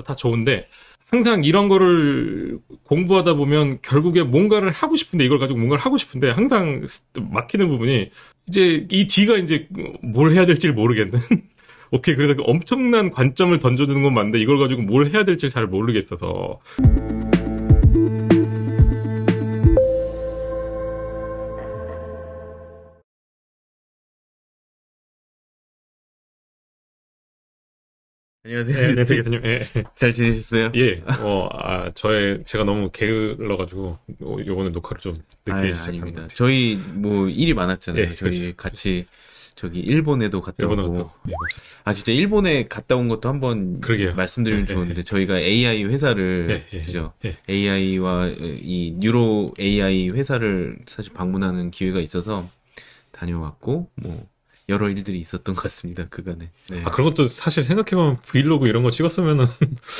다 좋은데 항상 이런 거를 공부하다 보면 결국에 뭔가를 하고 싶은데 이걸 가지고 뭔가를 하고 싶은데 항상 막히는 부분이 이제 이 뒤가 이제 뭘 해야 될지 모르겠는. 오케이, 그래서 엄청난 관점을 던져주는 건 맞는데 이걸 가지고 뭘 해야 될지 잘 모르겠어서. 안녕하세요. 네, 네, 되겠군요. 예, 잘 지내셨어요? 예, 제가 너무 게을러가지고, 요번에 녹화를 좀 늦게 시작한 것 아닙니다. 같아요. 저희 뭐 일이 예, 많았잖아요. 그렇죠. 저희 같이 저기 일본에도 갔다 일본어가 오고. 또, 예, 맞습니다. 아, 진짜 일본에 갔다 온 것도 한번 그러게요. 예, 말씀드리면 예, 좋은데 저희가 AI 회사를 예, 예, 예, 그죠? 예. AI와 이 뉴로 AI 회사를 사실 방문하는 기회가 있어서 다녀왔고 뭐 여러 일들이 있었던 것 같습니다. 그간에. 아, 네. 그런 것도 사실 생각해보면 브이로그 이런 거 찍었으면은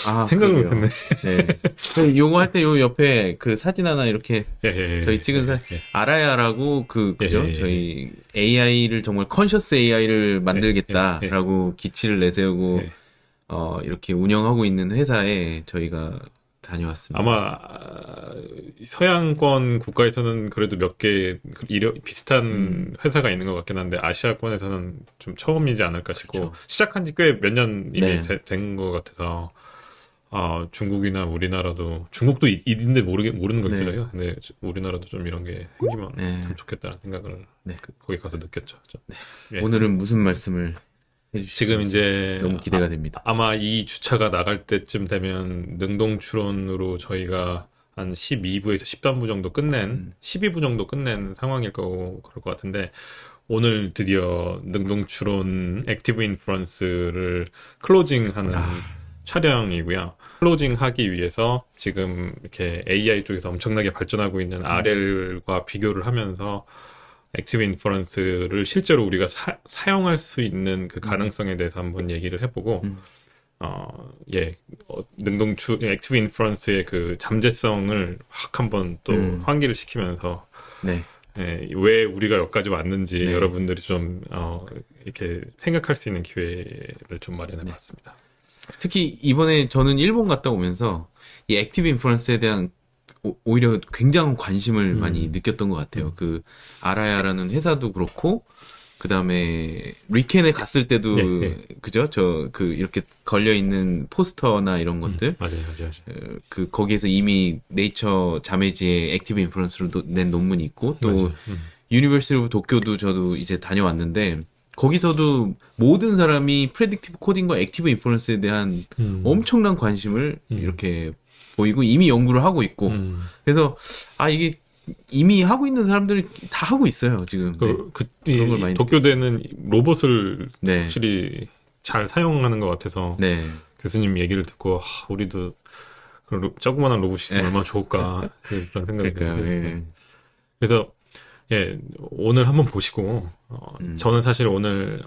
아, 생각을 못했네. 그러게요. 네. 그 요거 할 때 요 옆에 그 사진 하나 이렇게 예, 예, 저희 예, 예, 찍은 예, 아라야라고 예, 그죠? 예, 저희 AI를 정말 컨셔스 AI를 예, 예, 예, 만들겠다라고 기치를 내세우고 예. 이렇게 운영하고 있는 회사에 저희가 다녀왔습니다. 아마 서양권 국가에서는 그래도 몇 개 비슷한 음, 회사가 있는 것 같긴 한데 아시아권에서는 좀 처음이지 않을까 싶고 그렇죠. 시작한 지 꽤 몇 년 이미 네, 된 것 같아서 중국이나 우리나라도 중국도 있는데 모르는 걸 네, 거예요. 근데 우리나라도 좀 이런 게 생기면 참 네, 좋겠다는 생각을 네. 거기 가서 느꼈죠. 예. 오늘은 무슨 말씀을 해주실 지금 건지 이제 너무 기대가 됩니다. 아마 이 주차가 나갈 때쯤 되면 능동 추론으로 저희가 한 12부에서 13부 정도 끝낸, 음, 12부 정도 끝낸 상황일 거고 그럴 것 같은데 오늘 드디어 능동 추론 액티브 인퍼런스를 클로징하는 아, 촬영이고요. 클로징 하기 위해서 지금 이렇게 AI 쪽에서 엄청나게 발전하고 있는 음, RL과 비교를 하면서 액티브 인퍼런스를 실제로 우리가 사용할 수 있는 그 음, 가능성에 대해서 한번 얘기를 해보고, 음, 액티브 인퍼런스의 그 잠재성을 확 한번 또 음, 환기를 시키면서, 네, 왜 우리가 여기까지 왔는지 네, 여러분들이 좀, 이렇게 생각할 수 있는 기회를 좀 마련해 네. 봤습니다. 특히 이번에 저는 일본 갔다 오면서 이 액티브 인프루언스에 대한 오히려 굉장한 관심을 많이 음, 느꼈던 것 같아요. 음. 그 아라야라는 회사도 그렇고 그 다음에 리켄에 갔을 예, 때도 예. 그죠? 저 그 이렇게 걸려 있는 포스터나 이런 것들 맞아요, 맞아요, 맞아요. 그 거기에서 이미 네이처 자매지에 액티브 인프루언스로 낸 논문이 있고 또 맞아요. 유니버시티 오브 도쿄도 저도 이제 다녀왔는데 거기서도 모든 사람이 프레딕티브 코딩과 액티브 인퍼런스에 대한 음, 엄청난 관심을 음, 이렇게 보이고 이미 연구를 하고 있고 음. 그래서 아 이게 이미 하고 있는 사람들이 다 하고 있어요 지금 네 그런 걸 이 많이 느꼈습니다. 도쿄대는 로봇을 네, 확실히 잘 사용하는 것 같아서 네, 교수님 얘기를 듣고, 우리도 그런 조그만한 로봇이 있으면 네, 얼마나 좋을까, 그런 생각이 들긴 그러니까요. 했어요. 예. 그래서, 예, 오늘 한번 보시고, 음, 저는 사실 오늘,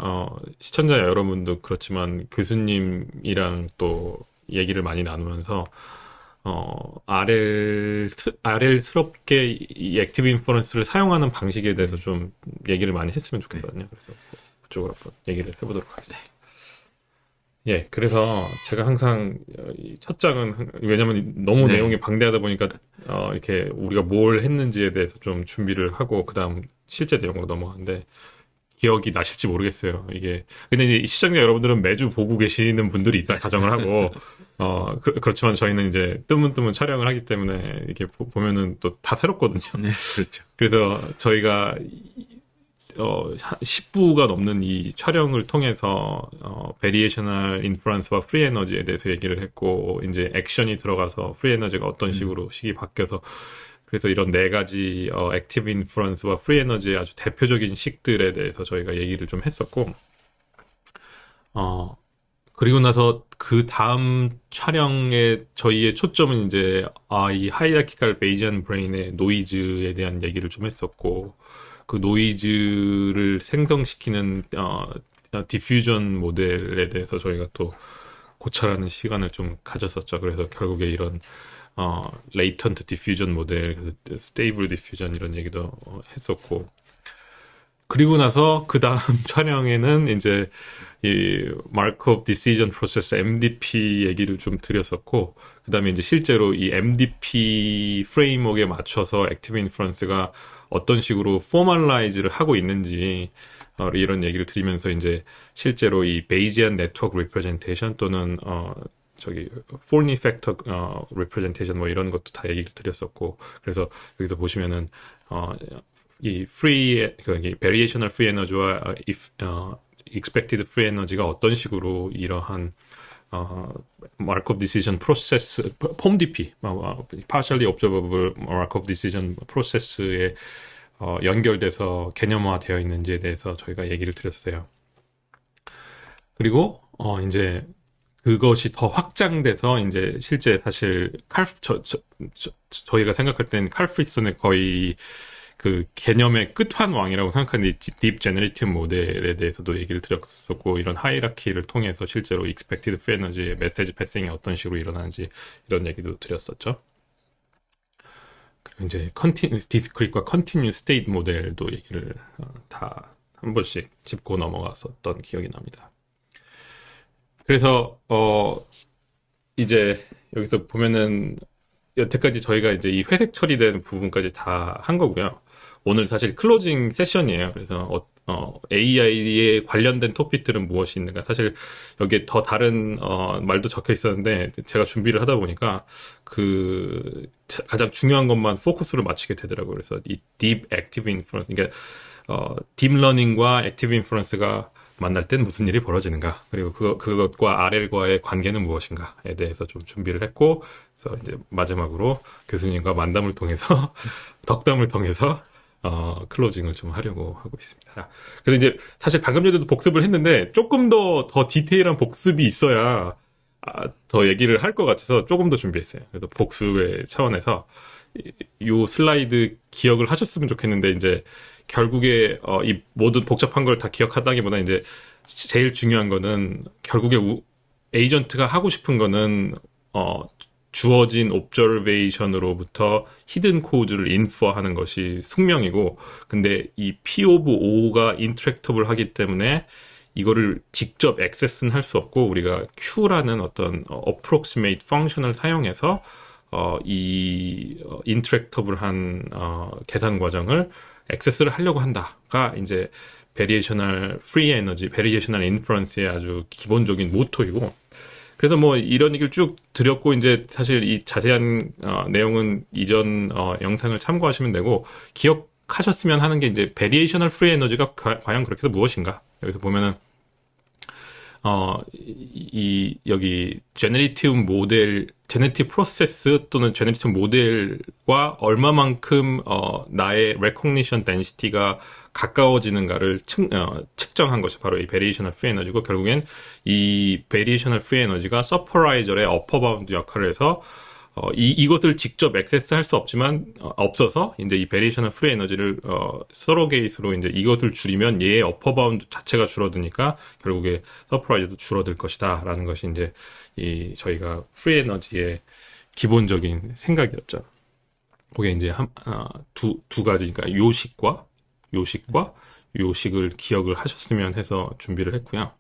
시청자 여러분도 그렇지만 교수님이랑 또 얘기를 많이 나누면서, RL스럽게 이 액티브 인퍼런스를 사용하는 방식에 대해서 음, 좀 얘기를 많이 했으면 네, 좋겠거든요. 그래서 그쪽으로 한번 얘기를 해보도록 하겠습니다. 예, 그래서 제가 항상 이첫 장은 왜냐면 너무 내용이 네, 방대하다 보니까 이렇게 우리가 뭘 했는지에 대해서 좀 준비를 하고 그다음 실제 내용으로 넘어가는데 기억이 나실지 모르겠어요. 이게 근데 이제 시청자 여러분들은 매주 보고 계시는 분들이 있다 가정을 하고 그렇지만 저희는 이제 뜨문뜨문 촬영을 하기 때문에 이렇게 보면은 또 다 새롭거든요. 네, 그렇죠. 그래서 저희가 10부가 넘는 이 촬영을 통해서 베리에이셔널 인프런스와 프리 에너지에 대해서 얘기를 했고 이제 액션이 들어가서 프리 에너지가 어떤 음, 식으로 식이 바뀌어서 그래서 이런 네 가지 액티브 인프런스와 프리 에너지의 아주 대표적인 식들에 대해서 저희가 얘기를 좀 했었고 어 그리고 나서 그 다음 촬영에 저희의 초점은 이제 이 하이라키칼 베이지안 브레인의 노이즈에 대한 얘기를 좀 했었고 그 노이즈를 생성시키는 디퓨전 모델에 대해서 저희가 또 고찰하는 시간을 좀 가졌었죠. 그래서 결국에 이런 레이턴트 디퓨전 모델, 그래서 스테이블 디퓨전 이런 얘기도 했었고 그리고 나서 그 다음 촬영에는 이제 이 마르코브 디시전 프로세스 MDP 얘기를 좀 드렸었고, 그 다음에 이제 실제로 이 MDP 프레임워크에 맞춰서 액티브 인퍼런스가 어떤 식으로 포멀라이즈를 하고 있는지 이런 얘기를 드리면서 이제 실제로 이 베이지안 네트워크 리프레젠테이션 또는 저기 폴니 팩터 리프레젠테이션 뭐 이런 것도 다 얘기를 드렸었고, 그래서 여기서 보시면은 이 free 그 베리에이셔널 프리 에너지와 expected free 에너지가 어떤 식으로 이러한 마르코브 디시전 프로세스 폼DP partially observable 마르코브 디시전 프로세스에 연결돼서 개념화되어 있는지에 대해서 저희가 얘기를 드렸어요. 그리고 이제 그것이 더 확장돼서 이제 실제 사실 저희가 생각할 땐 칼 프리슨의 거의 그 개념의 끝판왕이라고 생각하는 딥 제너레이티브 모델에 대해서도 얘기를 드렸었고, 이런 하이라키를 통해서 실제로 익스펙티드 프리 에너지의 메시지 패싱이 어떤 식으로 일어나는지 이런 얘기도 드렸었죠. 그리고 이제 디스크릿과 컨티뉴 스테이트 모델도 얘기를 다 한 번씩 짚고 넘어갔었던 기억이 납니다. 그래서 이제 여기서 보면은 여태까지 저희가 이제 이 회색 처리된 부분까지 다 한 거고요. 오늘 사실 클로징 세션이에요. 그래서 AI에 관련된 토픽들은 무엇이 있는가. 사실 여기에 더 다른 말도 적혀 있었는데 제가 준비를 하다 보니까 그 가장 중요한 것만 포커스로 맞추게 되더라고요. 그래서 이 Deep Active Inference, 그러니까 딥러닝과 액티브 인퍼런스가 만날 땐 무슨 일이 벌어지는가, 그리고 그것과 RL과의 관계는 무엇인가에 대해서 좀 준비를 했고, 그래서 이제 마지막으로 교수님과 만담을 통해서 덕담을 통해서 클로징을 좀 하려고 하고 있습니다. 그래서 이제 사실 방금 전에도 복습을 했는데 조금 더 디테일한 복습이 있어야 더 얘기를 할 것 같아서 조금 더 준비했어요. 그래서 복습의 차원에서 요 슬라이드 기억을 하셨으면 좋겠는데, 이제 결국에 이 모든 복잡한 걸 다 기억하다기보다 이제 제일 중요한 거는 결국에 에이전트가 하고 싶은 거는 주어진 옵저베이션으로부터 히든 코드를 인퍼하는 것이 숙명이고, 근데 이 P 오브 O가 인터랙터블 하기 때문에 이거를 직접 액세스는 할 수 없고, 우리가 Q라는 어떤 approximate 펑션을 사용해서 이 인터랙터블한 계산 과정을 액세스를 하려고 한다가 이제 베리에이셔널 프리 에너지, 베리에이셔널 인퍼런스의 아주 기본적인 모토이고, 그래서 뭐 이런 얘기를 쭉 드렸고, 이제 사실 이 자세한 내용은 이전 영상을 참고하시면 되고, 기억하셨으면 하는 게 이제 베리에이셔널 프리 에너지가 과연 그렇게 해서 무엇인가. 여기서 보면은 여기 제너레이티브 프로세스 또는 제너레이티브 모델과 얼마만큼 나의 레코그니션 덴시티가 가까워지는가를 측정한 것이 바로 이 베리에이셔널 프리 에너지고, 결국엔 이 베리에이셔널 프리 에너지가 서퍼라이저의 어퍼 바운드 역할을 해서 이것을 직접 액세스할 수 없어서 이제 이 베리에이셔널 프리 에너지를 서로게이트로 이제 이것을 줄이면 얘의 어퍼 바운드 자체가 줄어드니까 결국에 서프라이즈도 줄어들 것이다라는 것이 이제 이 저희가 프리 에너지의 기본적인 생각이었죠. 그게 이제 두 가지, 그러니까 요식을 기억을 하셨으면 해서 준비를 했고요.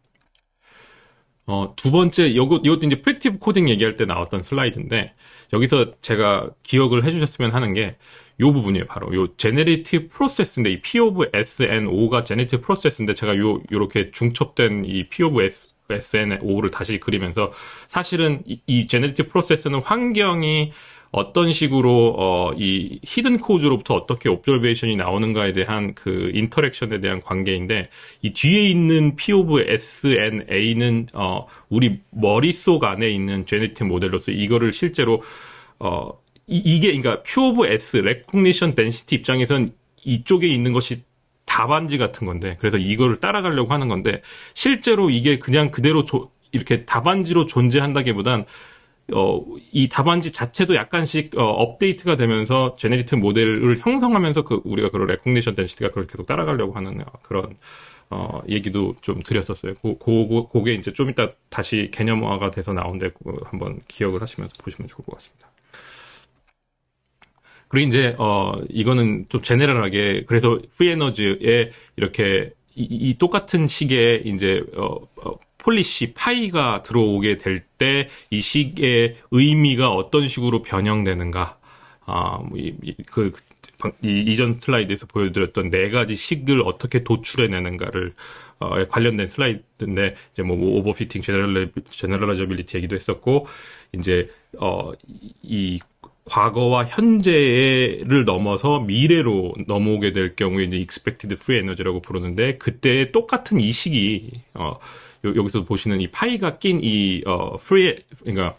두 번째, 이것도 이제 프리티브 코딩 얘기할 때 나왔던 슬라이드인데, 여기서 제가 기억을 해주셨으면 하는 게 요 부분이에요. 바로 요 제네레이티브 프로세스인데, 이 P of S and O가 제네레이티브 프로세스인데, 제가 요렇게 중첩된 이 P of S and O를 다시 그리면서, 사실은 이 제네레이티브 프로세스는 환경이 어떤 식으로 이 히든 코드로부터 어떻게 옵저베이션이 나오는가에 대한 그 인터랙션에 대한 관계인데, 이 뒤에 있는 P of S and A는 우리 머릿속 안에 있는 제네레이티브 모델로서 이거를 실제로 이게 그러니까 Q of S 레코그니션 덴시티 입장에선 이쪽에 있는 것이 답안지 같은 건데, 그래서 이거를 따라가려고 하는 건데, 실제로 이게 그냥 그대로 이렇게 답안지로 존재한다기보단 이 답안지 자체도 약간씩 업데이트가 되면서 제네레이티브 모델을 형성하면서 우리가 그런 레코그니션 덴시티가 그걸 계속 따라가려고 하는 그런 얘기도 좀 드렸었어요. 그게 이제 좀 이따 다시 개념화가 돼서 나온데 한번 기억을 하시면서 보시면 좋을 것 같습니다. 그리고 이제 이거는 좀 제네럴하게 그래서 프리 에너지에 이렇게 이 똑같은 식의 이제 폴리시 파이가 들어오게 될 때 이 식의 의미가 어떤 식으로 변형되는가 이전 슬라이드에서 보여드렸던 네 가지 식을 어떻게 도출해내는가를 관련된 슬라이드인데 이제 뭐 오버피팅, 제너럴라이저빌리티 얘기도 했었고 이제 이 과거와 현재를 넘어서 미래로 넘어오게 될 경우에 이제 expected free energy라고 부르는데 그때 똑같은 이 식이 여기서 보시는 이 파이가 낀 이 그러니까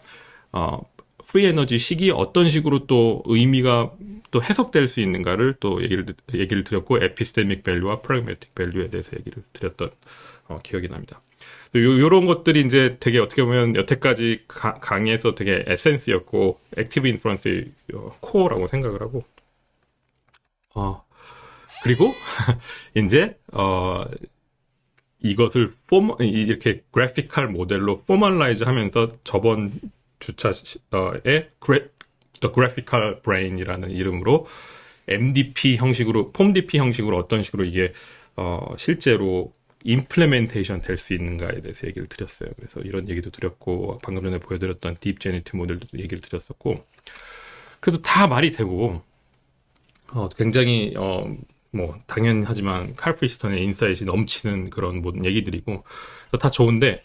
프리 에너지 식이 어떤 식으로 또 의미가 또 해석될 수 있는가를 또 얘기를 드렸고 에피스테믹 밸류와 프라그매틱 밸류에 대해서 얘기를 드렸던 기억이 납니다. 요런 것들이 이제 되게 어떻게 보면 여태까지 강의에서 되게 에센스였고 액티브 인프런스의 코어라고 생각을 하고 그리고 이제 이것을 이렇게 그래피컬 모델로 포멀라이즈 하면서 저번 주차에 The Graphical Brain이라는 이름으로 MDP 형식으로, 폼DP 형식으로 어떤 식으로 이게 실제로 임플레멘테이션 될 수 있는가에 대해서 얘기를 드렸어요. 그래서 이런 얘기도 드렸고 방금 전에 보여드렸던 딥 제네티브 모델도 얘기를 드렸었고 그래서 다 말이 되고 굉장히 뭐 당연하지만 칼 프리스턴의 인사이트이 넘치는 그런 모든 얘기들이고 다 좋은데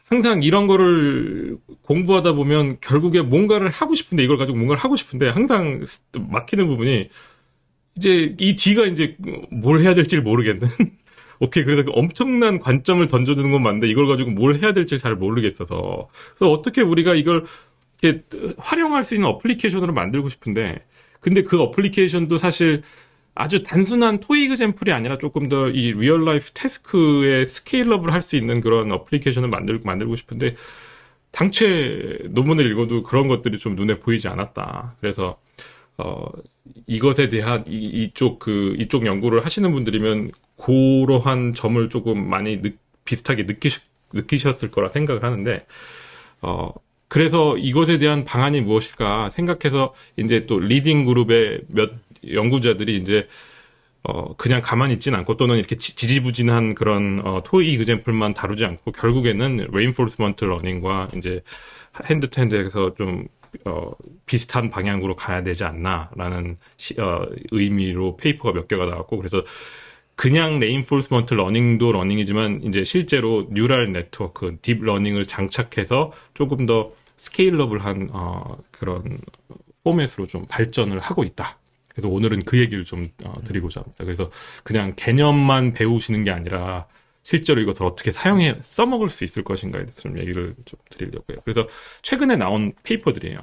항상 이런 거를 공부하다 보면 결국에 뭔가를 하고 싶은데 이걸 가지고 뭔가를 하고 싶은데 항상 막히는 부분이 이제 이 뒤가 이제 뭘 해야 될지 모르겠는 오케이 그래서 엄청난 관점을 던져주는 건 맞는데 이걸 가지고 뭘 해야 될지 잘 모르겠어서 그래서 어떻게 우리가 이걸 이렇게 활용할 수 있는 어플리케이션으로 만들고 싶은데 근데 그 어플리케이션도 사실 아주 단순한 토익 샘플이 아니라 조금 더 이 리얼 라이프 태스크에 스케일업을 할 수 있는 그런 어플리케이션을 만들고 싶은데 당최 논문을 읽어도 그런 것들이 좀 눈에 보이지 않았다. 그래서 이것에 대한 이쪽 연구를 하시는 분들이면 그러한 점을 조금 많이 비슷하게 느끼셨을 거라 생각을 하는데 그래서 이것에 대한 방안이 무엇일까 생각해서 이제 또 리딩 그룹의 몇 연구자들이 이제 그냥 가만히 있진 않고 또는 이렇게 지지부진한 그런 토익 이그젬플만 다루지 않고 결국에는 레인포스먼트 러닝과 이제 핸드 투 핸드에서 좀 비슷한 방향으로 가야 되지 않나라는 의미로 페이퍼가 몇 개가 나왔고 그래서 그냥 레인포스먼트 러닝도 러닝이지만 이제 실제로 뉴럴 네트워크, 딥 러닝을 장착해서 조금 더 스케일러블한 그런 포맷으로 좀 발전을 하고 있다. 그래서 오늘은 그 얘기를 좀 드리고자 합니다. 그래서 그냥 개념만 배우시는 게 아니라 실제로 이것을 어떻게 써먹을 수 있을 것인가에 대해서 좀 얘기를 좀 드리려고요. 그래서 최근에 나온 페이퍼들이에요.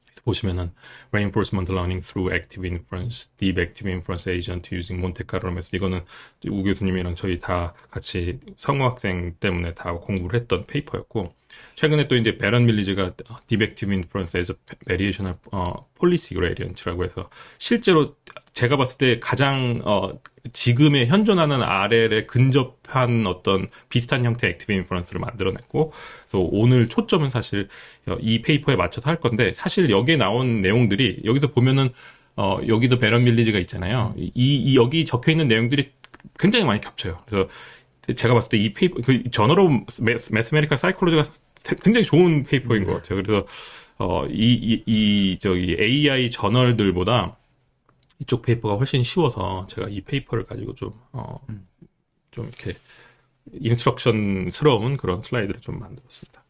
그래서 보시면은 Reinforcement Learning through Active Inference, Deep Active Inference Agent using Monte Carlo면서 이거는 우 교수님이랑 저희 다 같이 성우학생 때문에 다 공부를 했던 페이퍼였고 최근에 또 이제 베런 밀리즈가 Deep Active Inference as a Variational Policy Gradient라고 해서 실제로 제가 봤을 때 가장 지금의 현존하는 RL에 근접한 어떤 비슷한 형태의 액티브 인퍼런스를 만들어냈고 그래서 오늘 초점은 사실 이 페이퍼에 맞춰서 할 건데 사실 여기에 나온 내용들이 여기서 보면은 여기도 베런 밀리즈가 있잖아요. 여기 적혀 있는 내용들이 굉장히 많이 겹쳐요. 그래서 제가 봤을 때 이 페이퍼 그 저널 오브 매스메리컬 사이콜로지가 굉장히 좋은 페이퍼인 것 같아요. 그래서 저기 AI 저널들보다 이쪽 페이퍼가 훨씬 쉬워서 제가 이 페이퍼를 가지고 좀 이렇게 인스트럭션스러운 그런 슬라이드를 좀 만들었습니다.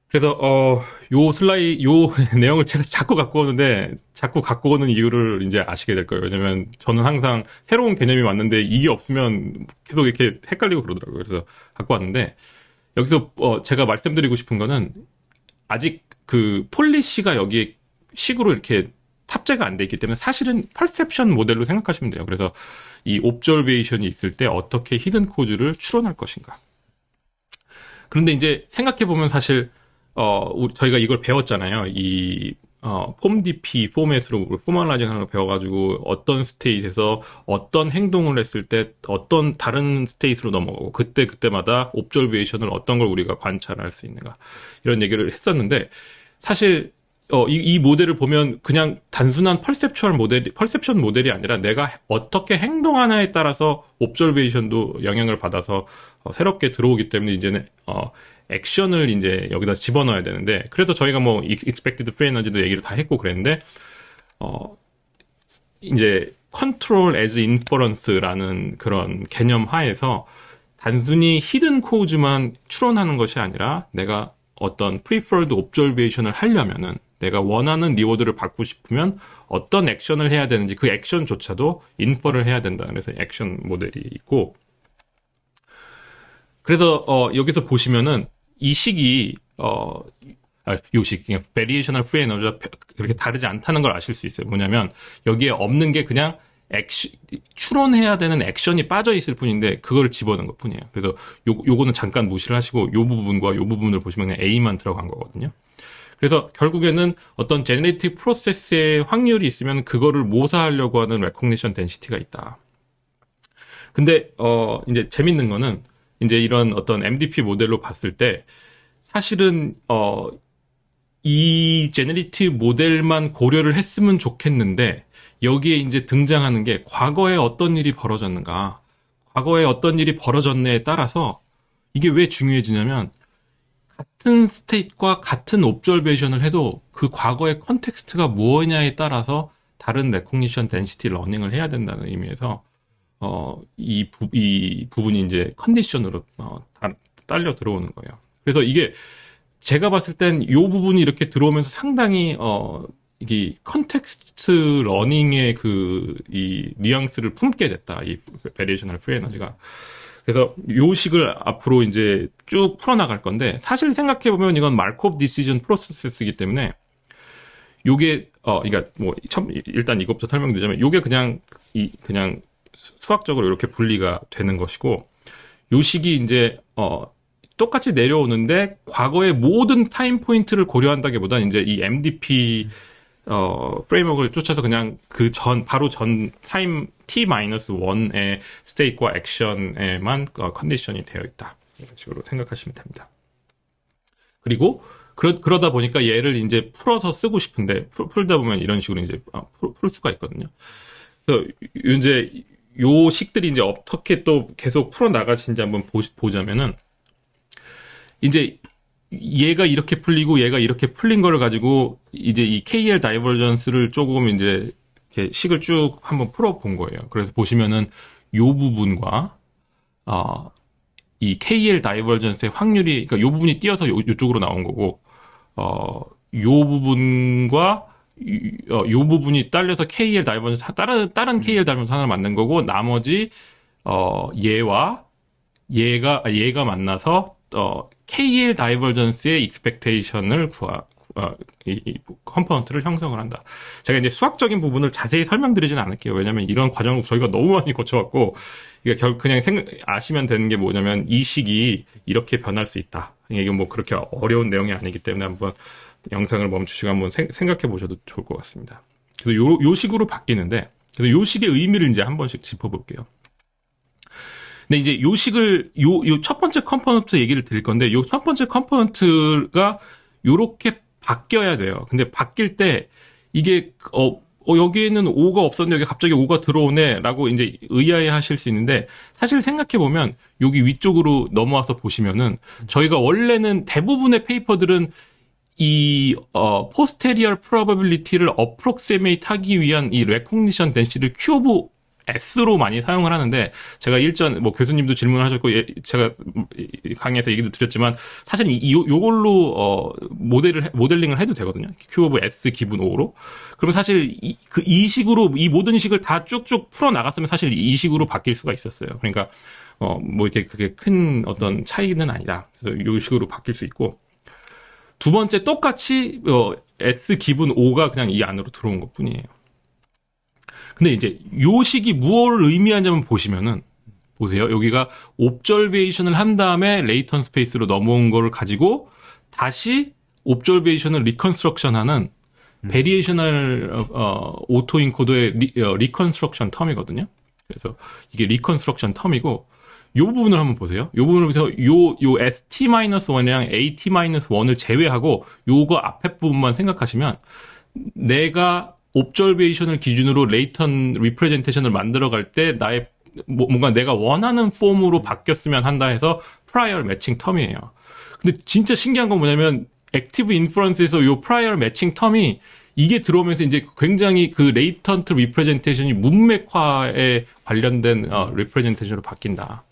그래서 요 내용을 제가 자꾸 갖고 오는데 자꾸 갖고 오는 이유를 이제 아시게 될 거예요. 왜냐면 저는 항상 새로운 개념이 왔는데 이게 없으면 계속 이렇게 헷갈리고 그러더라고요. 그래서 갖고 왔는데 여기서 제가 말씀드리고 싶은 거는 아직 그 폴리시가 여기에 식으로 이렇게 탑재가 안 돼 있기 때문에 사실은 퍼셉션 모델로 생각하시면 돼요. 그래서 이 옵저베이션이 있을 때 어떻게 히든 코즈를 추론할 것인가. 그런데 이제 생각해보면 사실 저희가 이걸 배웠잖아요. 이 폼DP 포맷으로 포멀라이징 하는 걸 배워가지고 어떤 스테이트에서 어떤 행동을 했을 때 어떤 다른 스테이트로 넘어가고 그때마다 옵저베이션을 어떤 걸 우리가 관찰할 수 있는가 이런 얘기를 했었는데 사실 이 모델을 보면 그냥 단순한 퍼셉션 모델이 아니라 내가 어떻게 행동하냐에 따라서 옵저베이션도 영향을 받아서 새롭게 들어오기 때문에 이제는 액션을 이제 여기다 집어넣어야 되는데, 그래서 저희가 뭐 expected free energy도 얘기를 다 했고 그랬는데, 이제 control as inference라는 그런 개념 하에서 단순히 히든 코드만 추론하는 것이 아니라 내가 어떤 preferred observation을 하려면은 내가 원하는 리워드를 받고 싶으면 어떤 액션을 해야 되는지 그 액션조차도 인퍼를 해야 된다. 그래서 액션 모델이 있고, 그래서 여기서 보시면은 이 식이 요식, 그냥 variational free energy가 그렇게 다르지 않다는 걸 아실 수 있어요. 뭐냐면 여기에 없는 게 그냥 추론해야 되는 액션이 빠져 있을 뿐인데 그걸 집어넣은 것 뿐이에요. 그래서 요거는 잠깐 무시를 하시고 요 부분과 요 부분을 보시면 그냥 A만 들어간 거거든요. 그래서 결국에는 어떤 제너레이티브 프로세스의 확률이 있으면 그거를 모사하려고 하는 레코그니션 덴시티가 있다. 근데 이제 재밌는 거는 이제 이런 어떤 MDP 모델로 봤을 때 사실은 이 제너레이티브 모델만 고려를 했으면 좋겠는데 여기에 이제 등장하는 게 과거에 어떤 일이 벌어졌는가, 과거에 어떤 일이 벌어졌네에 따라서 이게 왜 중요해지냐면 같은 스테이트과 같은 옵저베이션을 해도 그 과거의 컨텍스트가 뭐냐에 따라서 다른 레코그니션 덴시티 러닝을 해야 된다는 의미에서 이 부분이 이제 컨디션으로 딸려 들어오는 거예요. 그래서 이게 제가 봤을 땐 이 부분이 이렇게 들어오면서 상당히 이게 컨텍스트 러닝의 이 뉘앙스를 품게 됐다. 이 베리에이셔널 프리 에너지가. 그래서 요 식을 앞으로 이제 쭉 풀어나갈 건데, 사실 생각해보면 이건 마르코프 디시전 프로세스이기 때문에 요게 그러니까 뭐 일단 이것부터 설명드리자면 요게 그냥 수학적으로 이렇게 분리가 되는 것이고, 요 식이 이제 똑같이 내려오는데 과거의 모든 타임 포인트를 고려한다기보다는 이제 이 MDP 프레임워크를 쫓아서 그냥 바로 전 타임 t-1의 스테이트와 액션에만 컨디션이 되어 있다. 이런 식으로 생각하시면 됩니다. 그리고 그러다 보니까 얘를 이제 풀어서 쓰고 싶은데 풀다 보면 이런 식으로 이제 풀 수가 있거든요. 그래서 이제 요 식들이 이제 어떻게 또 계속 풀어 나가시는지 한번 보자면은, 이제 얘가 이렇게 풀리고 얘가 이렇게 풀린 거를 가지고 이제 이 KL 다이버전스를 조금 이제 이렇게 식을 쭉 한번 풀어본 거예요. 그래서 보시면은 요 부분과 이 KL 다이버전스의 확률이, 그러니까 요 부분이 띄어서 요쪽으로 나온 거고, 요 부분과 요 부분이 딸려서 KL 다이버전스 다른 KL 다이버전스 하나를 만든 거고, 나머지 얘와 얘가 만나서 KL 다이버전스의 익스펙테이션을 이 컴포넌트를 형성을 한다. 제가 이제 수학적인 부분을 자세히 설명드리진 않을게요. 왜냐면 이런 과정을 저희가 너무 많이 거쳐왔고, 이게 그냥 아시면 되는 게 뭐냐면 이 식이 이렇게 변할 수 있다. 이게 뭐 그렇게 어려운 내용이 아니기 때문에 한번 영상을 멈추시고 한번 생각해 보셔도 좋을 것 같습니다. 그래서 요 식으로 바뀌는데, 그래서 요 식의 의미를 이제 한 번씩 짚어볼게요. 근데 이제 요 식을 요 첫 번째 컴포넌트 얘기를 드릴 건데, 요 첫 번째 컴포넌트가 요렇게 바뀌어야 돼요. 근데 바뀔 때 이게 여기에는 5가 없었는데 여기 갑자기 5가 들어오네라고 이제 의아해하실 수 있는데, 사실 생각해 보면 여기 위쪽으로 넘어와서 보시면은 저희가 원래는 대부분의 페이퍼들은 이 posterior probability를 approximate 하기 위한 이 recognition density를 Q 오브 S로 많이 사용을 하는데, 제가 뭐 교수님도 질문하셨고 제가 강의에서 얘기도 드렸지만 사실 요걸로 모델링을 해도 되거든요. Q 오브 S 기분 5로. 그럼 사실 이 식으로 이 모든 식을 다 쭉쭉 풀어 나갔으면 사실 이 식으로 바뀔 수가 있었어요. 그러니까 뭐 이렇게 그게 큰 어떤 차이는 아니다. 그래서 요 식으로 바뀔 수 있고, 두 번째 똑같이 S 기분 5가 그냥 이 안으로 들어온 것 뿐이에요. 근데 이제 요 식이 무엇을 의미하는지 한번 보시면은, 보세요. 여기가 옵저베이션을 한 다음에 레이턴 스페이스로 넘어온 거를 가지고 다시 옵저베이션을 리컨스트럭션하는 베리에이셔널 오토 인코더의 리컨스트럭션 텀이거든요. 그래서 이게 리컨스트럭션 텀이고, 요 부분을 한번 보세요. 요 부분을 보세요. 요 ST-1이랑 AT-1을 제외하고 요거 앞에 부분만 생각하시면 내가 옵저베이션을 기준으로 레이턴 리프레젠테이션을 만들어갈 때 나의 뭔가 내가 원하는 폼으로 바뀌었으면 한다 해서 프라이어 매칭 텀이에요. 근데 진짜 신기한 건 뭐냐면 액티브 인퍼런스에서 요 프라이어 매칭 텀이 이게 들어오면서 이제 굉장히 그 레이턴트 리프레젠테이션이 문맥화에 관련된 리프레젠테이션으로 바뀐다.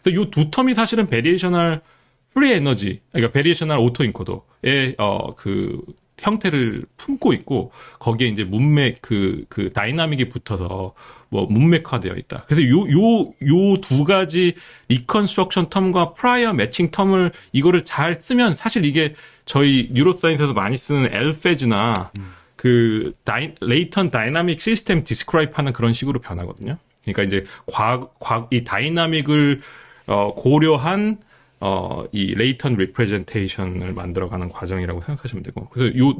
그래서 요 두 텀이 사실은 베리에이셔널 프리 에너지, 그러니까 베리에이셔널 오토 인코더의 그 형태를 품고 있고 거기에 이제 문맥 그 다이나믹이 붙어서 뭐 문맥화되어 있다. 그래서 요 두 가지 리컨스트럭션 텀과 프라이어 매칭 텀을 이거를 잘 쓰면 사실 이게 저희 뉴로사이언스에서 많이 쓰는 엘페즈나 그 레이턴 다이나믹 시스템 디스크라이브 하는 그런 식으로 변하거든요. 그러니까 이제 이 다이나믹을 고려한 이 레이턴 리프레젠테이션을 만들어가는 과정이라고 생각하시면 되고, 그래서 요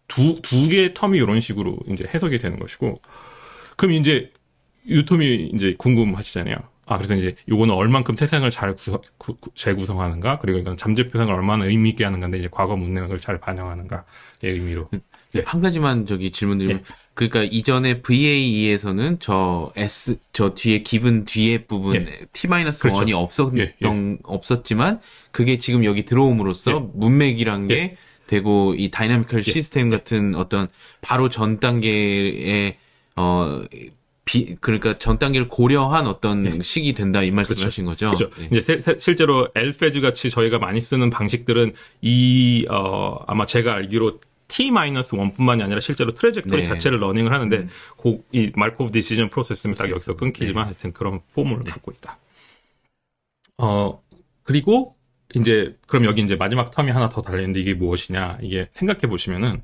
두 개의 텀이 이런 식으로 이제 해석이 되는 것이고, 그럼 이제 요 텀이 이제 궁금하시잖아요. 그래서 이제 요거는 얼만큼 세상을 잘 재구성하는가, 그리고 이건 잠재표상을 얼마나 의미 있게 하는 건데, 이제 과거 문맥을 잘 반영하는가의 의미로. 네. 한 가지만 질문드리면, 네. 그러니까 이전에 VAE에서는 저 뒤에 기분 뒤에 부분, T-1이 그렇죠. 없었지만, 그게 지금 여기 들어옴으로써 문맥이란 게 되고, 이 다이나미컬 시스템 같은 어떤 바로 전 단계의, 그러니까 전 단계를 고려한 어떤 식이 된다, 이 말씀을 하신 거죠? 그렇죠. 이제 실제로 엘페즈 같이 저희가 많이 쓰는 방식들은 아마 제가 알기로 T-1뿐만이 아니라 실제로 트레젝토리 자체를 러닝을 하는데 이 마르코프 디시전 프로세스는 딱 여기서 끊기지만 하여튼 그런 폼을 갖고 있다. 그리고 이제 그럼 여기 이제 마지막 텀이 하나 더 달려있는데 이게 무엇이냐? 이게 생각해 보시면은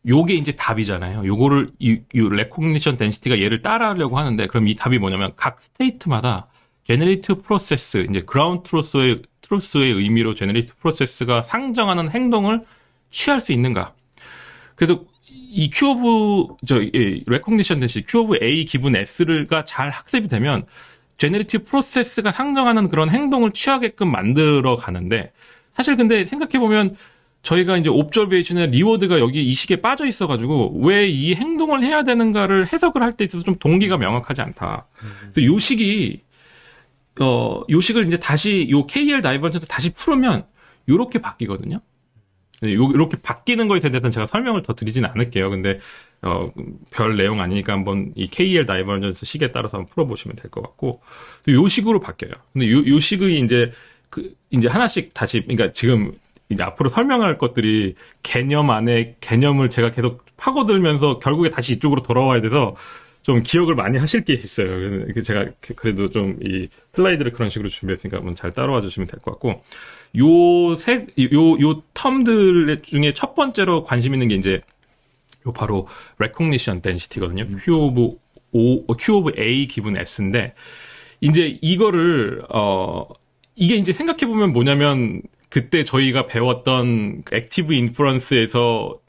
요게 이제 답이잖아요. 요거를 이 레코그니션 덴시티가 얘를 따라하려고 하는데 그럼 이 답이 뭐냐면 각 스테이트마다 제너레이티브 프로세스, 이제 그라운드 트루스의 의미로 제너레이티브 프로세스가 상정하는 행동을 취할 수 있는가? 그래서 이 레코그니션 덴시티, Q 오브 A 기분 S가 잘 학습이 되면 제너레이티브 프로세스가 상정하는 그런 행동을 취하게끔 만들어 가는데 사실 근데 생각해 보면 저희가 이제 옵저베이션의 리워드가 여기 이 식에 빠져 있어가지고 왜 이 행동을 해야 되는가를 해석을 할 때 있어서 좀 동기가 명확하지 않다. 그래서 요 식이 요 식을 이제 다시 요 KL 다이버전스 다시 풀으면 요렇게 바뀌거든요. 요렇게 바뀌는 거에 대해서는 제가 설명을 더 드리진 않을게요. 근데 별 내용 아니니까 한번 이 KL 다이버전스 식에 따라서 한번 풀어보시면 될 것 같고 요 식으로 바뀌어요. 근데 요 식의 이제 이제 하나씩 다시 그러니까 지금 이제 앞으로 설명할 것들이 개념 안에 개념을 제가 계속 파고들면서 결국에 다시 이쪽으로 돌아와야 돼서 좀 기억을 많이 하실 게 있어요. 제가 그래도 좀 이 슬라이드를 그런 식으로 준비했으니까 한번 잘 따라와 주시면 될 것 같고 요 텀들 중에 첫 번째로 관심 있는 게 이제 요 바로 recognition density거든요. Q 오브 A 기분 S인데 이제 이거를 이게 이제 생각해 보면 뭐냐면 그때 저희가 배웠던 액티브 인퍼런스에서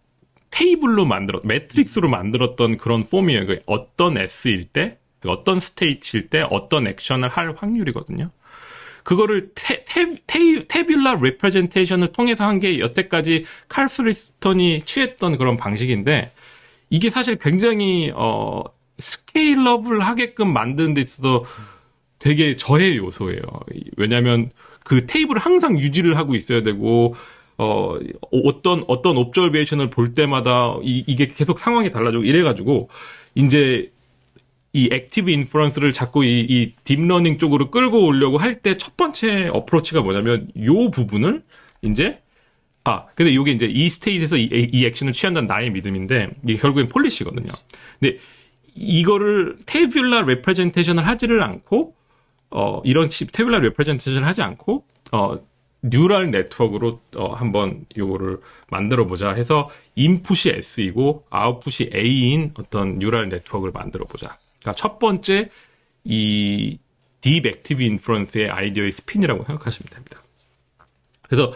테이블로 매트릭스로 만들었던 그런 폼이에요. 어떤 S일 때, 어떤 스테이트일 때, 어떤 액션을 할 확률이거든요. 그거를 테뷸라 리프레젠테이션을 통해서 한 게 여태까지 칼 프리스턴이 취했던 그런 방식인데 이게 사실 굉장히 스케일업을 하게끔 만드는 데 있어서 되게 저해 요소예요. 왜냐하면 그 테이블을 항상 유지를 하고 있어야 되고 어떤 옵저베이션을 볼 때마다 이게 계속 상황이 달라지고 이래가지고 이제 이 액티브 인퍼런스를 자꾸 이 딥러닝 쪽으로 끌고 오려고 할 때 첫 번째 어프로치가 뭐냐면 요 부분을 이제 근데 요게 이제 이 스테이지에서 이 액션을 취한다는 나의 믿음인데 이게 결국엔 폴리시거든요. 근데 이거를 테이블라 레프레젠테이션을 하지를 않고 이런 테이블라 레프레젠테이션을 하지 않고 뉴럴 네트워크로 한번 요거를 만들어 보자 해서 인풋이 S이고 아웃풋이 A인 어떤 뉴럴 네트워크를 만들어 보자. 그러니까 첫 번째 이 딥 액티브 인퍼런스의 아이디어의 스핀이라고 생각하시면 됩니다. 그래서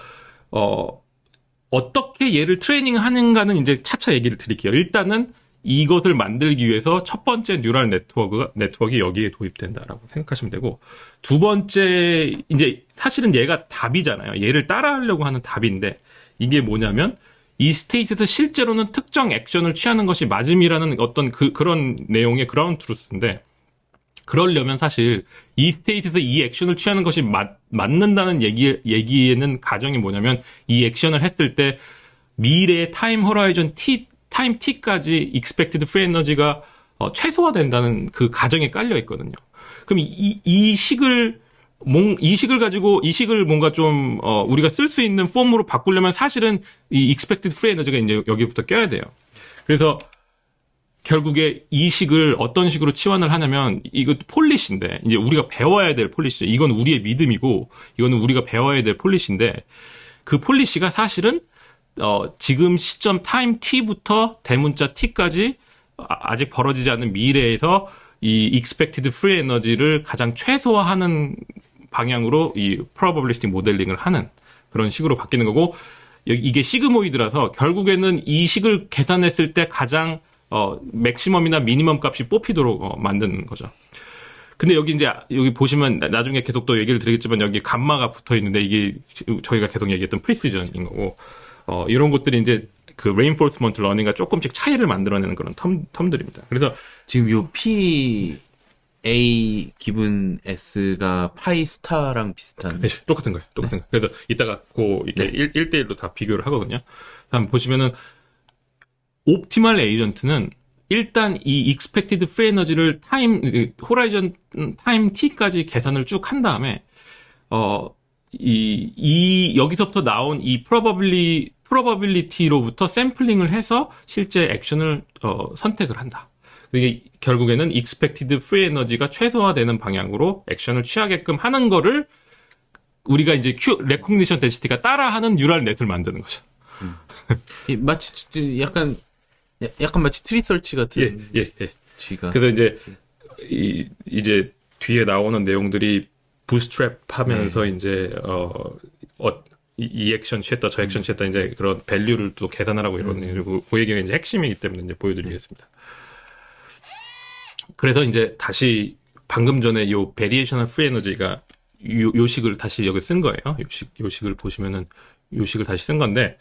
어떻게 얘를 트레이닝 하는가는 이제 차차 얘기를 드릴게요. 일단은 이것을 만들기 위해서 첫 번째 뉴럴 네트워크가 여기에 도입된다라고 생각하시면 되고, 두 번째, 이제 사실은 얘가 답이잖아요. 얘를 따라하려고 하는 답인데, 이게 뭐냐면, 이 스테이트에서 실제로는 특정 액션을 취하는 것이 맞음이라는 어떤 그런 내용의 그라운드 트루스인데, 그러려면 사실 이 스테이트에서 이 액션을 취하는 것이 맞는다는 얘기에는 가정이 뭐냐면, 이 액션을 했을 때 미래의 타임 호라이즌 타임 t까지 expected free energy가 최소화된다는 그 가정에 깔려 있거든요. 그럼 이 식을 가지고 이 식을 뭔가 좀 우리가 쓸 수 있는 폼으로 바꾸려면 사실은 이 expected free energy가 이제 여기부터 껴야 돼요. 그래서 결국에 이 식을 어떤 식으로 치환을 하냐면, 이거 폴리시인데, 이제 우리가 배워야 될 폴리시죠. 이건 우리의 믿음이고, 이거는 우리가 배워야 될 폴리시인데, 그 폴리시가 사실은 지금 시점 타임 t부터 대문자 t까지 아직 벌어지지 않는 미래에서 이 expected free energy를 가장 최소화하는 방향으로 이 probabilistic 모델링을 하는 그런 식으로 바뀌는 거고, 이게 시그모이드라서 결국에는 이 식을 계산했을 때 가장 맥시멈이나 미니멈 값이 뽑히도록 만드는 거죠. 근데 여기 보시면 나중에 계속 또 얘기를 드리겠지만, 여기 감마가 붙어 있는데, 이게 저희가 계속 얘기했던 프리시전인 거고, 이런 것들이 이제 그 reinforcement learning과 조금씩 차이를 만들어내는 그런 텀들입니다. 그래서 지금 요 P A 기분 S가 파이 스타랑 비슷한. 네, 똑같은 거예요. 똑같은 거. 그래서 이따가 이렇게 1대1로 다 비교를 하거든요. 한번 보시면은 옵티멀 에이전트는 일단 이 expected free energy를 호라이즌 타임 t까지 계산을 쭉 한 다음에 여기서부터 나온 이 probability로부터 샘플링을 해서 실제 액션을 선택을 한다. 이게 결국에는 expected free energy가 최소화되는 방향으로 액션을 취하게끔 하는 거를 우리가 이제 recognition density가 따라하는 뉴럴 넷을 만드는 거죠. 마치 약간 마치 트리서치 같은. 예. 쥐가. 그래서 이제 이제 뒤에 나오는 내용들이 부스트랩 하면서 이제 이 액션 취했다, 저 액션 취했다, 이제 그런 밸류를 또 계산하라고 이러고, 그 얘기가 이제 핵심이기 때문에 이제 보여드리겠습니다. 그래서 이제 다시 방금 전에 요 베리에이셔널 프리 에너지가 요 식을 다시 여기 쓴 거예요. 요 식을 보시면은 요 식을 다시 쓴 건데,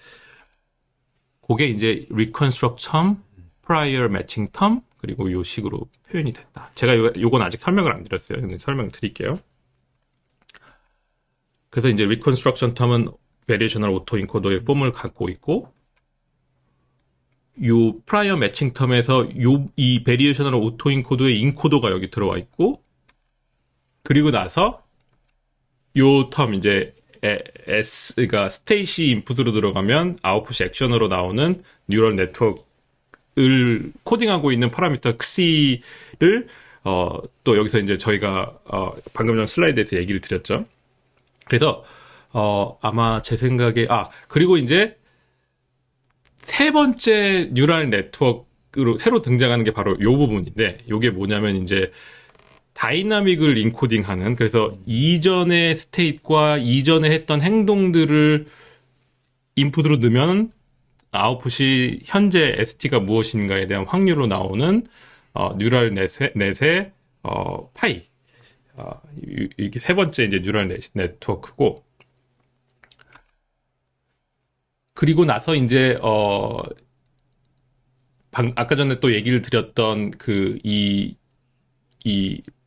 그게 이제 reconstruct term, prior matching term, 그리고 요 식으로 표현이 됐다. 제가 요건 아직 설명을 안 드렸어요. 근데 설명 드릴게요. 그래서 이제 reconstruction term은 variational autoencoder의 폼을 갖고 있고, 요 prior matching term에서 이 variational autoencoder의 인코더가 여기 들어와 있고, 그리고 나서 요 term 이제 S가 스테이시 인풋으로 들어가면 아웃풋이 액션으로 나오는 뉴럴 네트워크를 코딩하고 있는 파라미터 XC를 또 여기서 이제 저희가 방금 전 슬라이드에서 얘기를 드렸죠. 그래서 아마 제 생각에 그리고 이제 세 번째 뉴럴 네트워크로 새로 등장하는 게 바로 요 부분인데, 요게 뭐냐면 이제 다이나믹을 인코딩하는, 그래서 이전의 스테이트과 이전에 했던 행동들을 인풋으로 넣으면 아웃풋이 현재 ST가 무엇인가에 대한 확률로 나오는 뉴럴 넷의 파이. 이게 세 번째 이제 뉴럴 네트워크고, 그리고 나서 이제 아까 전에 또 얘기를 드렸던 이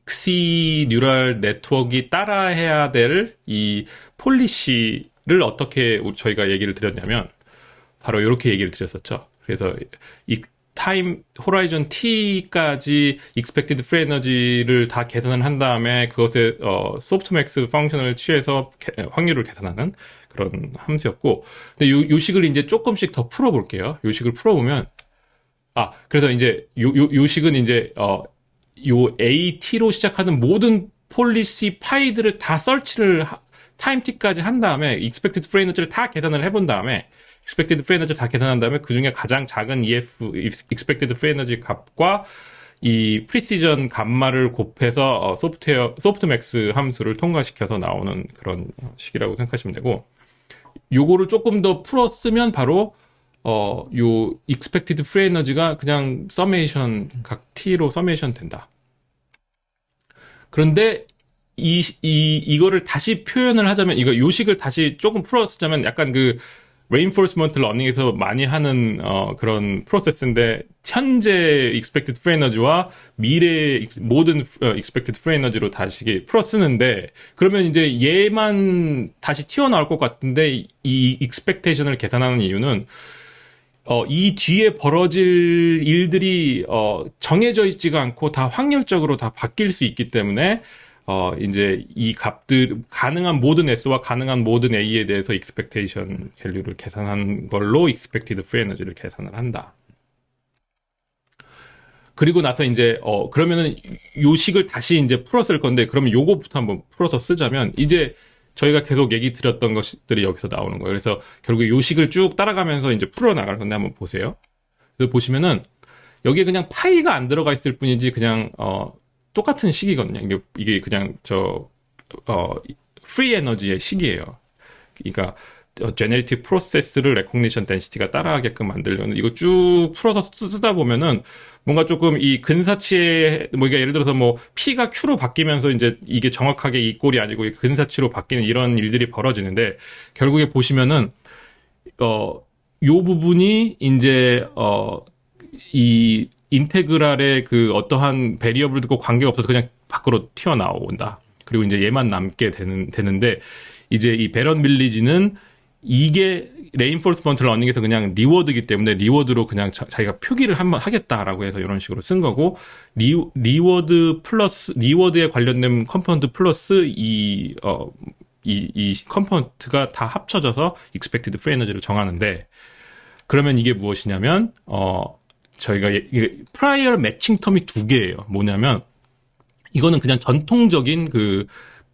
XC 뉴럴 네트워크가 따라해야 될 이 폴리시를 어떻게 저희가 얘기를 드렸냐면, 바로 이렇게 얘기를 드렸었죠. 그래서 이 타임 호라이즌 t까지 expected free energy를 다 계산을 한 다음에 그것에 소프트맥스 펑션을 취해서 확률을 계산하는 그런 함수였고, 근데 요 식을 이제 조금씩 더 풀어볼게요. 요 식을 풀어보면, 그래서 이제 요 식은 이제 요 AT로 시작하는 모든 폴리시 파이들을 다 설치를 타임 t까지 한 다음에 expected free energy를 다 계산을 해본 다음에, expected free energy 다 계산한 다음에 그 중에 가장 작은 expected free energy 값과 이 precision 감마를 곱해서 소프트맥스 함수를 통과시켜서 나오는 그런 식이라고 생각하시면 되고, 요거를 조금 더 풀었으면 바로 요 expected free energy가 그냥 서메이션 각 t로 서메이션 된다. 그런데 이거를 다시 표현을 하자면, 이거 요식을 다시 조금 풀어쓰자면 약간 그 reinforcement learning에서 많이 하는 그런 프로세스인데, 현재 expected free energy와 미래 모든 expected free energy로 다시 풀어 쓰는데, 그러면 이제 얘만 다시 튀어나올 것 같은데, 이 expectation을 계산하는 이유는 이 뒤에 벌어질 일들이 정해져 있지가 않고 다 확률적으로 다 바뀔 수 있기 때문에 이제 이 값들, 가능한 모든 S와 가능한 모든 A에 대해서 expectation 밸류를 계산한 걸로 expected free energy를 계산을 한다. 그리고 나서 이제 그러면은 요식을 다시 이제 풀어 쓸 건데, 그러면 요거부터 한번 풀어서 쓰자면, 이제 저희가 계속 얘기 드렸던 것들이 여기서 나오는 거예요. 그래서 결국 요식을 쭉 따라가면서 이제 풀어 나갈 건데, 한번 보세요. 그래서 보시면은 여기에 그냥 파이가 안 들어가 있을 뿐이지 그냥 똑같은 식이거든요. 이게 그냥 프리 에너지의 식이에요. 그러니까 제네리티브 프로세스를 레코그니션 덴시티가 따라하게끔 만들려는, 이거 쭉 풀어서 쓰다 보면은 뭔가 조금 이 근사치의, 뭐 이게 예를 들어서 뭐 P가 Q로 바뀌면서 이제 이게 정확하게 이 꼴이 아니고 근사치로 바뀌는 이런 일들이 벌어지는데, 결국에 보시면은 요 부분이 이제 이 인테그랄의 그 어떠한 베리어블들과 관계가 없어서 그냥 밖으로 튀어나온다. 그리고 이제 얘만 남게 되는데, 이제 이 베런 빌리지는 이게 레인포스먼트 러닝에서 그냥 리워드이기 때문에 리워드로 그냥 자기가 표기를 한번 하겠다라고 해서 이런 식으로 쓴 거고, 리워드 플러스 리워드에 관련된 컴포넌트 플러스 이 컴포넌트가 다 합쳐져서 expected free energy를 정하는데, 그러면 이게 무엇이냐면 저희가 prior matching 텀이 두 개예요. 뭐냐면 이거는 그냥 전통적인 그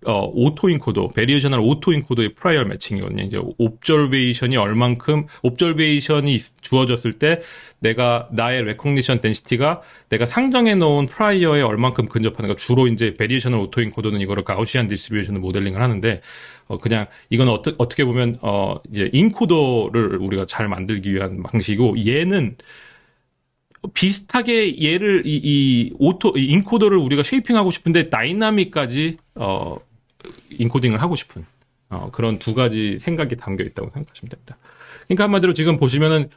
오토인코더, 베리에이셔널 오토인코더의 프라이어 매칭이거든요. 이제 옵저베이션이 얼만큼, 옵저베이션이 주어졌을 때 나의 레코그니션 덴시티가 내가 상정해 놓은 프라이어에 얼만큼 근접하는가. 주로 이제 베리에이셔널 오토인코더는 이거를 가우시안 디스트리뷰션을 모델링을 하는데, 그냥 이건 어떻게 보면 이제 인코더를 우리가 잘 만들기 위한 방식이고, 얘는 비슷하게 얘를 이 인코더를 우리가 쉐이핑하고 싶은데 다이나믹까지 인코딩을 하고 싶은 그런 두 가지 생각이 담겨 있다고 생각하시면 됩니다. 그러니까 한마디로 지금 보시면은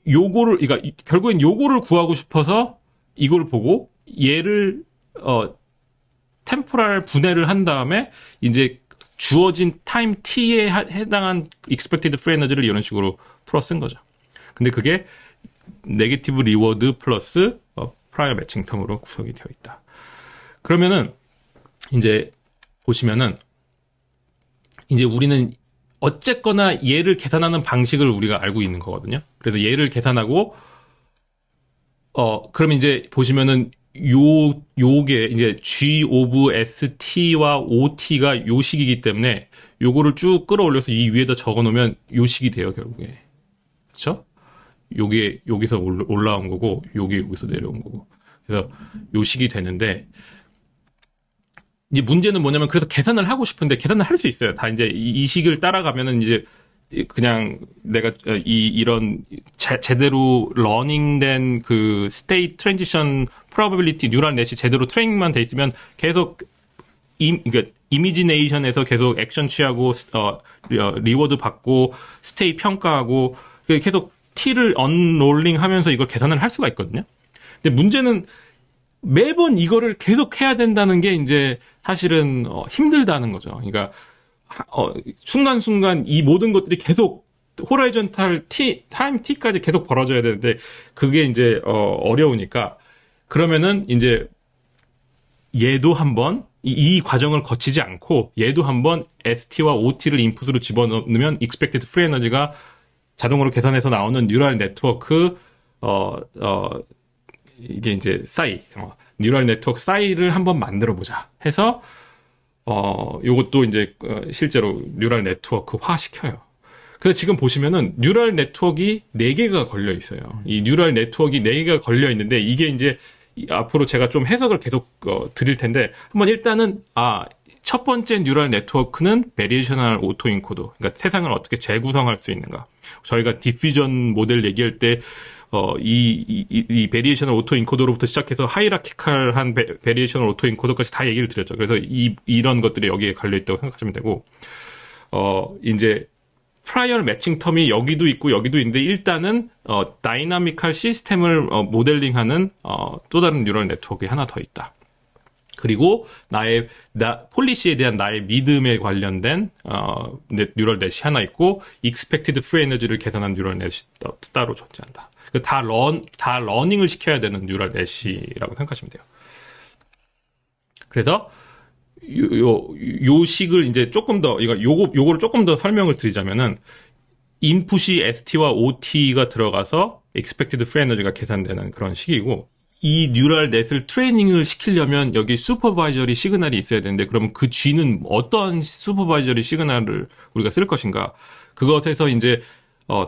그러니까 결국엔 요거를 구하고 싶어서 이걸 보고 얘를 템포럴 분해를 한 다음에 이제 주어진 타임 t에 해당한 expected free energy를 이런 식으로 풀어 쓴 거죠. 근데 그게 네게티브 리워드 플러스 프라이어 매칭 텀으로 구성이 되어 있다. 그러면은 이제 보시면은 이제 우리는 어쨌거나 얘를 계산하는 방식을 우리가 알고 있는 거거든요. 그래서 얘를 계산하고 그러면 이제 보시면은 요게 이제 G 오브 ST와 OT가 요식이기 때문에 요거를 쭉 끌어올려서 이 위에다 적어 놓으면 요식이 돼요, 결국에. 그렇죠? 요게 여기서 올라온 거고, 요게 여기서 내려온 거고. 그래서 요식이 되는데, 이제 문제는 뭐냐면, 그래서 계산을 하고 싶은데 계산을 할 수 있어요. 다 이제 이 식을 따라가면은 이제 그냥 내가 이런 제대로 러닝된 그 스테이트 트랜지션 프로바빌리티 뉴럴 넷이 제대로 트레이닝만 돼 있으면 계속 그러니까 이미지네이션에서 계속 액션 취하고 리워드 받고 스테이트 평가하고 계속 T를 언롤링 하면서 이걸 계산을 할 수가 있거든요. 근데 문제는 매번 이거를 계속 해야 된다는 게 이제 사실은 힘들다는 거죠. 그러니까 순간순간 이 모든 것들이 계속 호라이전탈 타임 T까지 계속 벌어져야 되는데 그게 이제 어려우니까, 그러면은 이제 얘도 한번 이 과정을 거치지 않고 얘도 한번 ST와 OT를 인풋으로 집어넣으면 expected free energy가 자동으로 계산해서 나오는 뉴럴 네트워크 이게 이제 싸이 뉴럴 네트워크 싸이를 한번 만들어 보자 해서 요것도 이제 실제로 뉴럴 네트워크화 시켜요. 그래서 지금 보시면은 뉴럴 네트워크가 4개가 걸려 있어요. 이 뉴럴 네트워크가 4개가 걸려 있는데 이게 이제 앞으로 제가 좀 해석을 계속 드릴 텐데, 한번 일단은 첫 번째 뉴럴 네트워크는 베리에이셔널 오토인코더. 그러니까 세상을 어떻게 재구성할 수 있는가. 저희가 디퓨전 모델 얘기할 때 이 베리에이셔널 오토인코더로부터 시작해서 하이라키칼한 베리에이셔널 오토인코더까지 다 얘기를 드렸죠. 그래서 이런 것들이 여기에 갈려 있다고 생각하시면 되고, 이제 프라이얼 매칭 텀이 여기도 있고 여기도 있는데, 일단은 다이나미컬 시스템을 모델링하는 또 다른 뉴럴 네트워크가 하나 더 있다. 그리고 폴리시에 대한 나의 믿음에 관련된 뉴럴 넷이 하나 있고, 익스펙티드 프리 에너지를 계산한 뉴럴 넷이 따로 존재한다. 다 러닝을 시켜야 되는 뉴럴 넷이라고 생각하시면 돼요. 그래서 요 식을 이제 조금 더 요거를 조금 더 설명을 드리자면은, 인풋이 ST와 OT가 들어가서 expected free energy가 계산되는 그런 식이고, 이 뉴럴 넷을 트레이닝을 시키려면 여기 슈퍼바이저리 시그널이 있어야 되는데, 그러면 그 G는 어떤 슈퍼바이저리 시그널을 우리가 쓸 것인가? 그것에서 이제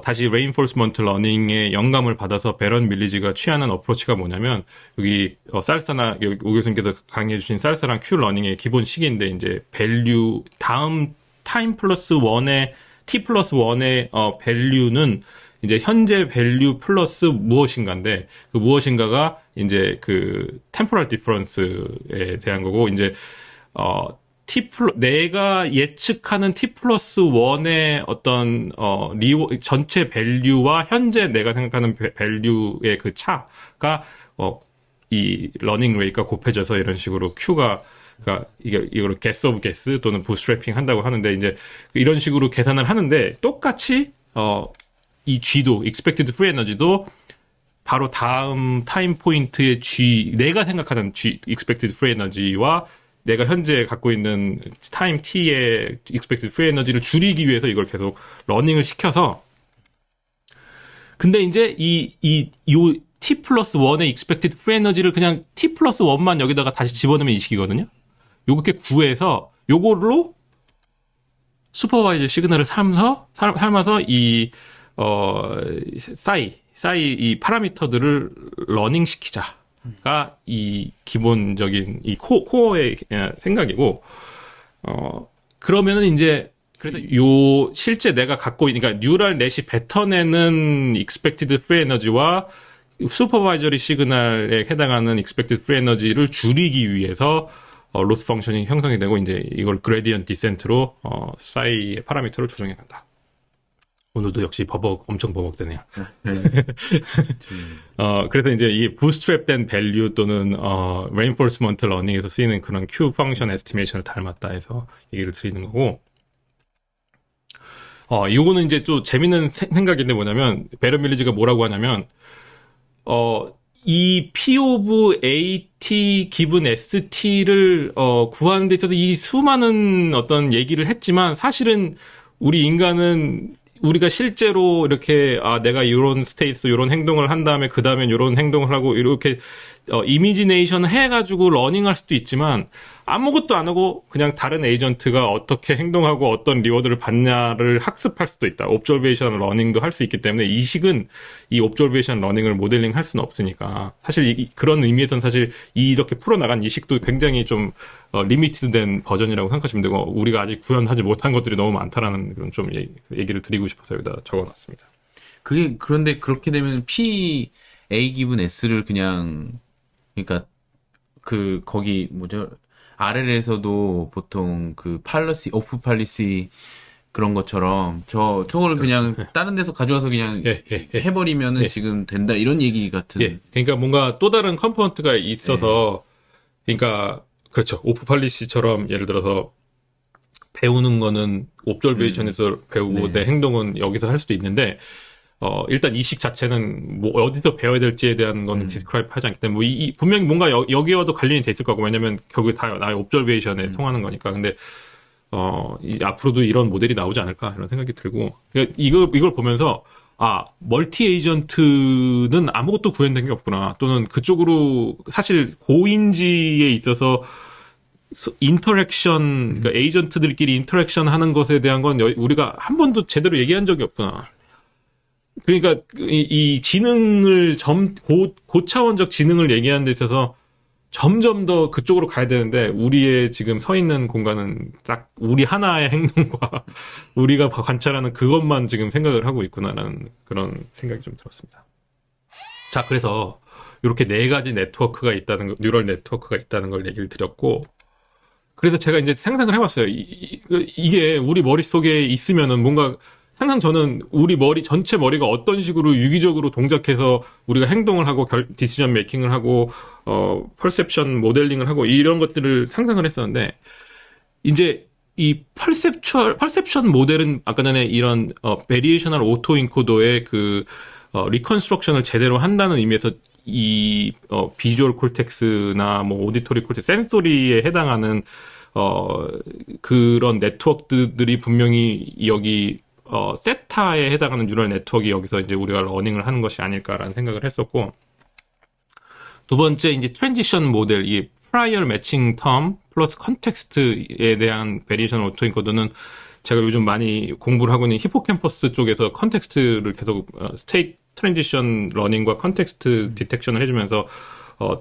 다시 reinforcement learning의 영감을 받아서 베런 밀리지가 취하는 어프로치가 뭐냐면, 여기 쌀사나 여기 오 교수님께서 강의해 주신 쌀사랑 Q 러닝의 기본 식인데, 이제 밸류 다음 타임 플러스 1의 t 플러스 1의 밸류는 이제 현재 밸류 플러스 무엇인가인데, 그 무엇인가가 이제 그 템포럴 디퍼런스에 대한 거고, 이제 내가 예측하는 t 플러스 1의 어떤 전체 밸류와 현재 내가 생각하는 밸류의 그 차가 이 러닝 레이트가 곱해져서 이런 식으로 Q가, 그러니까 이걸 guess of guess 또는 bootstrapping 한다고 하는데, 이제 이런 식으로 계산을 하는데, 똑같이 이 G도 expected free energy도 바로 다음 타임 포인트의 G, 내가 생각하는 G expected free energy와 내가 현재 갖고 있는 타임 t의 expected free energy를 줄이기 위해서 이걸 계속 러닝을 시켜서, 근데 이제 요 t 플러스 1의 expected free energy를 그냥 t 플러스 1만 여기다가 다시 집어넣으면 이 식이거든요. 요렇게 구해서 요걸로 슈퍼바이저 시그널을 삶아서 이 파라미터들을 러닝 시키자가 이 기본적인 이 코어의 생각이고, 그러면은 이제, 그래서 요 실제 내가 갖고 있는, 그러니까 뉴럴 넷이 뱉어내는 expected free energy와 슈퍼바이저리 시그널에 해당하는 expected free energy를 줄이기 위해서 로스 펑션이 형성이 되고, 이제 이걸 그레디언트 디센트로 싸이의 파라미터를 조정해 간다. 오늘도 역시 엄청 버벅대네요. 그래서 이제 이 bootstrap된 value 또는 reinforcement learning에서 쓰이는 그런 Q function estimation을 닮았다 해서 얘기를 드리는 거고, 요거는 이제 또 재밌는 생각인데 뭐냐면, 베런 밀리지가 뭐라고 하냐면, 이 P of AT 기분 ST를 구하는 데 있어서 이 수많은 어떤 얘기를 했지만, 사실은 우리 인간은 우리가 실제로 이렇게 내가 이런 스테이트 이런 행동을 한 다음에 그 다음에 이런 행동을 하고 이렇게 이미지네이션 해가지고 러닝할 수도 있지만, 아무것도 안 하고 그냥 다른 에이전트가 어떻게 행동하고 어떤 리워드를 받냐를 학습할 수도 있다. 옵저베이션 러닝도 할 수 있기 때문에, 이 식은 이 옵저베이션 러닝을 모델링 할 수는 없으니까, 사실 그런 의미에서는 사실 이렇게 풀어나간 이 식도 굉장히 좀 리미티드된 버전이라고 생각하시면 되고, 우리가 아직 구현하지 못한 것들이 너무 많다라는 그런 좀 얘기를 드리고 싶어서 여기다 적어놨습니다. 그런데 그렇게 되면 P, A 기분 S를 그냥, 그러니까 거기 뭐죠? RL에서도 보통 오프 팔리시 그런 것처럼 저걸 그냥 다른 데서 가져와서 그냥 해버리면은 지금 된다, 이런 얘기 같은. 그러니까 뭔가 또 다른 컴포넌트가 있어서, 그러니까 그렇죠. 오프 팔리시처럼 예를 들어서 배우는 거는 옵저베이션에서 배우고 내 행동은 여기서 할 수도 있는데, 일단 이 식 자체는 뭐 어디서 배워야 될지에 대한 거는 디스크라이브 하지 않기 때문에, 분명히 뭔가 여기와도 관련이 돼 있을 거고, 왜냐면 결국에 다 나의 옵저베이션에 통하는 거니까. 근데 앞으로도 이런 모델이 나오지 않을까 이런 생각이 들고, 그러니까 이걸 보면서 멀티 에이전트는 아무것도 구현된 게 없구나, 또는 그쪽으로 사실 고인지에 있어서 인터랙션, 그러니까 에이전트들끼리 인터랙션 하는 것에 대한 건 우리가 한 번도 제대로 얘기한 적이 없구나. 그러니까 이 지능을 고차원적 지능을 얘기하는 데 있어서 점점 더 그쪽으로 가야 되는데 우리의 지금 서 있는 공간은 딱 우리 하나의 행동과 우리가 관찰하는 그것만 지금 생각을 하고 있구나라는 그런 생각이 좀 들었습니다. 자, 그래서 이렇게 네 가지 네트워크가 있다는 거, 뉴럴 네트워크가 있다는 걸 얘기를 드렸고, 그래서 제가 이제 상상을 해봤어요. 이게 우리 머릿속에 있으면은 뭔가 항상 저는 우리 전체 머리가 어떤 식으로 유기적으로 동작해서 우리가 행동을 하고 디시전 메이킹을 하고, 퍼셉션 모델링을 하고 이런 것들을 상상을 했었는데, 이제 이 퍼셉션 모델은 아까 전에 이런, 베리에이셔널 오토 인코더의 리컨스트럭션을 제대로 한다는 의미에서 비주얼 콜텍스나 뭐 오디토리 콜텍스, 센소리에 해당하는 그런 네트워크들이 분명히 여기 세타에 해당하는 뉴럴 네트워크가 여기서 이제 우리가 러닝을 하는 것이 아닐까라는 생각을 했었고, 두 번째 이제 트랜지션 모델, 이 프라이어 매칭 텀 플러스 컨텍스트에 대한 베리에이션 오토 인코더는 제가 요즘 많이 공부를 하고 있는 히포캠퍼스 쪽에서 컨텍스트를 계속 스테이트 트랜지션 러닝과 컨텍스트 디텍션을 해주면서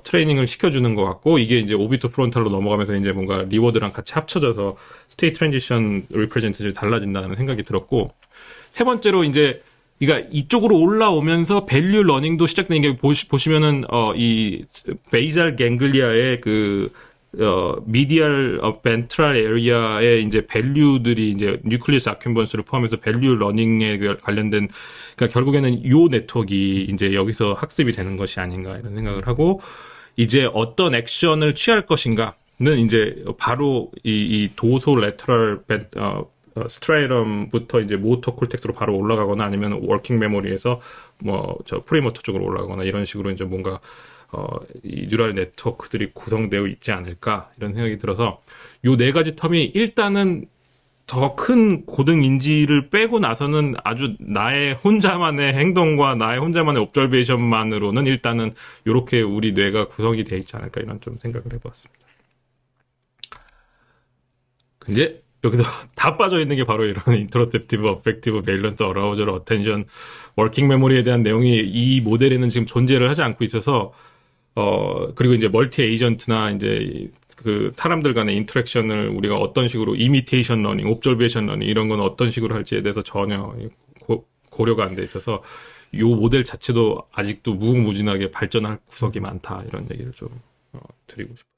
트레이닝을 시켜주는 것 같고, 이게 이제 오비트 프론탈로 넘어가면서 이제 뭔가 리워드랑 같이 합쳐져서 스테이트 트랜지션 리프레젠테이션이 달라진다는 생각이 들었고, 세 번째로 이제 그러니까 이쪽으로 올라오면서 밸류 러닝도 시작된 게 보시면은 이 베이잘 갱글리아의 미디얼 벤트럴 에리아의 이제 밸류들이 이제 뉴클리어스 아큐번스를 포함해서 밸류 러닝에 관련된, 그러니까 결국에는 요 네트워크가 이제 여기서 학습이 되는 것이 아닌가 이런 생각을 하고, 이제 어떤 액션을 취할 것인가는 이제 바로 이 도소 레터럴 스트라이럼부터 이제 모터 콜텍스로 바로 올라가거나 아니면 워킹 메모리에서 뭐 저 프리모터 쪽으로 올라가거나 이런 식으로 이제 뭔가 이 뉴럴 네트워크들이 구성되어 있지 않을까 이런 생각이 들어서, 요 네 가지 텀이 일단은 더 큰 고등 인지를 빼고 나서는 아주 나의 혼자만의 행동과 나의 혼자만의 옵저베이션만으로는 일단은 요렇게 우리 뇌가 구성이 되어 있지 않을까 이런 좀 생각을 해보았습니다. 이제 여기서 다 빠져있는 게 바로 이런 인트로셉티브, 어펙티브, 밸런스, 어라우저럴, 어텐션, 워킹 메모리에 대한 내용이 이 모델에는 지금 존재를 하지 않고 있어서, 그리고 이제 멀티 에이전트나 이제 그 사람들 간의 인터랙션을 우리가 어떤 식으로 이미테이션 러닝, 옵저베이션 러닝 이런 건 어떤 식으로 할지에 대해서 전혀 고려가 안 돼 있어서 이 모델 자체도 아직도 무궁무진하게 발전할 구석이 많다 이런 얘기를 좀 드리고 싶습니다.